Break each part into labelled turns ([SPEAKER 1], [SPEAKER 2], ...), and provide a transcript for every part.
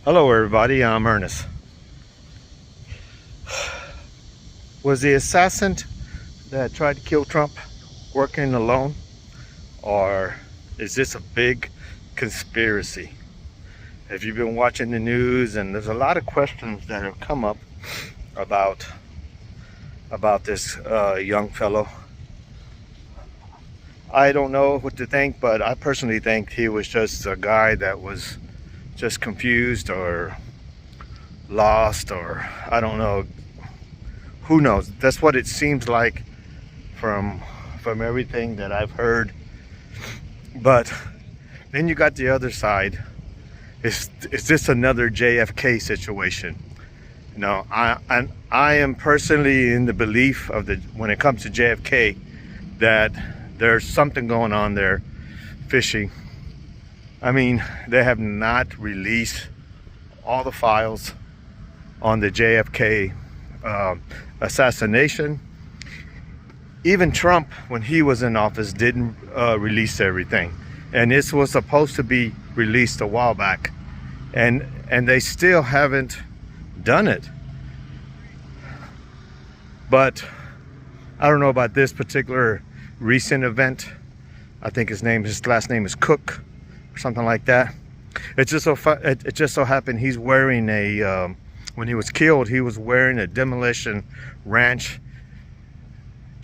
[SPEAKER 1] Hello everybody, I'm Ernest. Was the assassin that tried to kill Trump working alone? Or is this a big conspiracy? If you've been watching the news, and there's a lot of questions that have come up about this young fellow. I don't know what to think, but I personally think he was just a guy that was just confused or lost, or I don't know. Who knows? That's what it seems like from everything that I've heard. But then you got the other side. Is this another JFK situation? You know, I am personally in the belief of when it comes to JFK, that there's something going on there, fishy. I mean, they have not released all the files on the JFK assassination. Even Trump, when he was in office, didn't release everything, and this was supposed to be released a while back, and they still haven't done it. But I don't know about this particular recent event. I think his last name is Cook, or something like that. It just so happened he's wearing a when he was killed, he was wearing a Demolition Ranch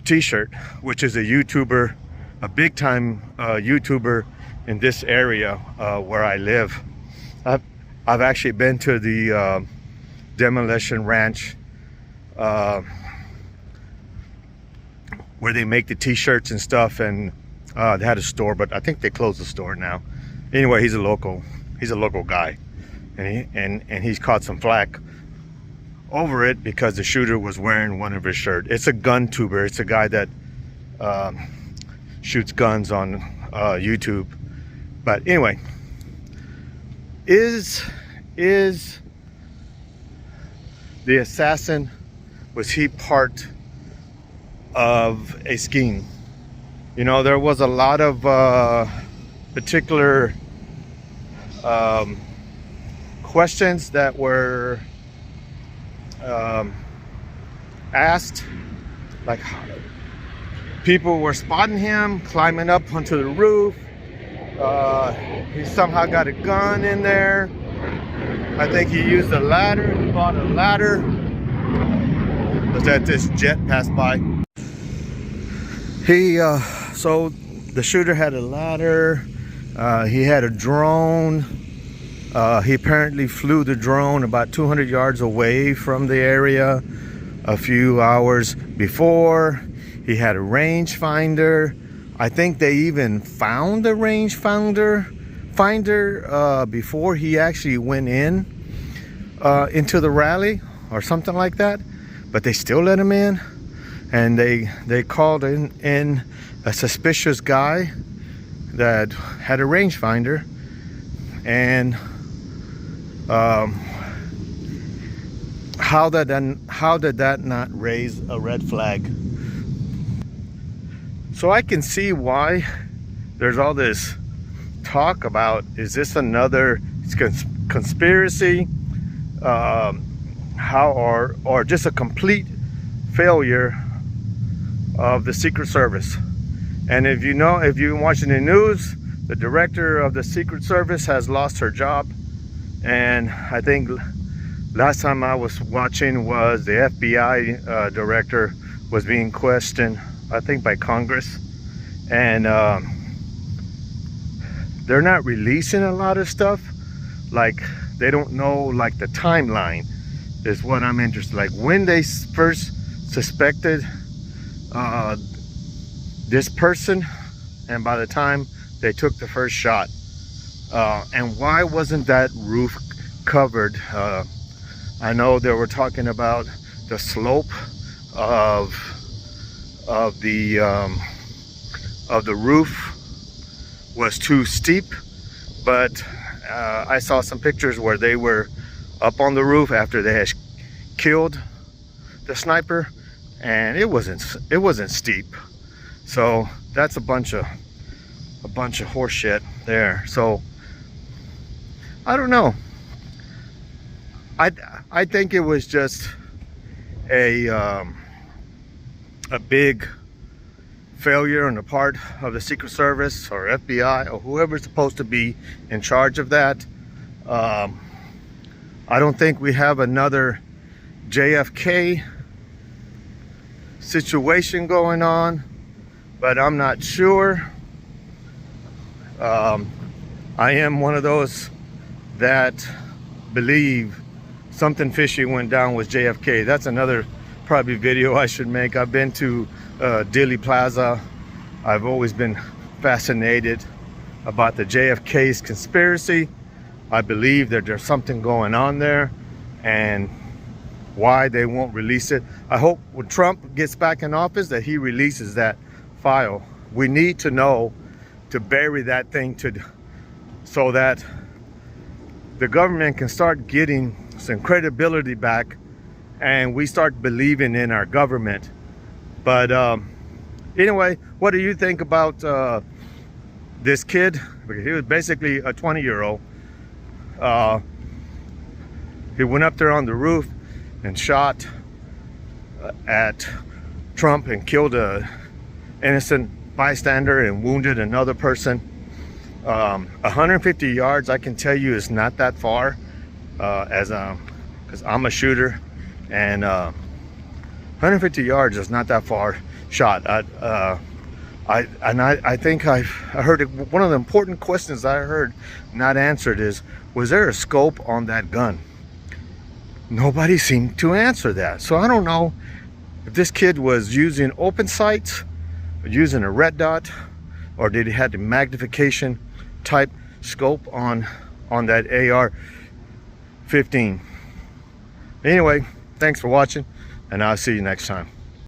[SPEAKER 1] t-shirt, which is a YouTuber, a big time YouTuber in this area where I live. I've actually been to the Demolition Ranch where they make the t-shirts and stuff, and they had a store, but I think they closed the store now. Anyway, he's a local guy, and he's caught some flack over it because the shooter was wearing one of his shirts. It's a gun tuber. It's a guy that shoots guns on YouTube. But anyway, is the assassin, was he part of a scheme? You know, there was a lot of particular questions that were asked, like people were spotting him climbing up onto the roof. He somehow got a gun in there. I think he used a ladder. He bought a ladder. Was that this jet passed by? So the shooter had a ladder. He had a drone. He apparently flew the drone about 200 yards away from the area a few hours before. He had a rangefinder. I think they even found a rangefinder before he actually went into the rally or something like that. But they still let him in, and they called in a suspicious guy that had a rangefinder, and how did that not raise a red flag? So I can see why there's all this talk about, is this another conspiracy, or just a complete failure of the Secret Service. And if you've been watching the news, the director of the Secret Service has lost her job. And I think last time I was watching was the FBI director was being questioned, I think by Congress. And they're not releasing a lot of stuff. Like, they don't know, like, the timeline is what I'm interested in. Like, when they first suspected this person, and by the time they took the first shot. And why wasn't that roof covered? I know they were talking about the slope of the roof was too steep, but I saw some pictures where they were up on the roof after they had killed the sniper, and it wasn't steep. So that's a bunch of horse shit there. So I don't know. I think it was just a big failure on the part of the Secret Service or FBI or whoever's supposed to be in charge of that. I don't think we have another JFK situation going on, but I'm not sure. I am one of those that believe something fishy went down with JFK. That's another probably video I should make. I've been to Dealey Plaza. I've always been fascinated about the JFK's conspiracy. I believe that there's something going on there, and why they won't release it. I hope when Trump gets back in office that he releases that file. We need to know, to bury that thing, so that the government can start getting some credibility back and we start believing in our government. But anyway, what do you think about this kid? Because he was basically a 20-year-old. He went up there on the roof and shot at Trump and killed a innocent bystander and wounded another person. 150 yards, I can tell you, is not that far, because I'm a shooter, and 150 yards is not that far shot. I think I heard it, one of the important questions I heard not answered is, was there a scope on that gun? Nobody seemed to answer that. So I don't know if this kid was using open sights, using a red dot, or did he have the magnification type scope on that AR-15. Anyway, thanks for watching, and I'll see you next time.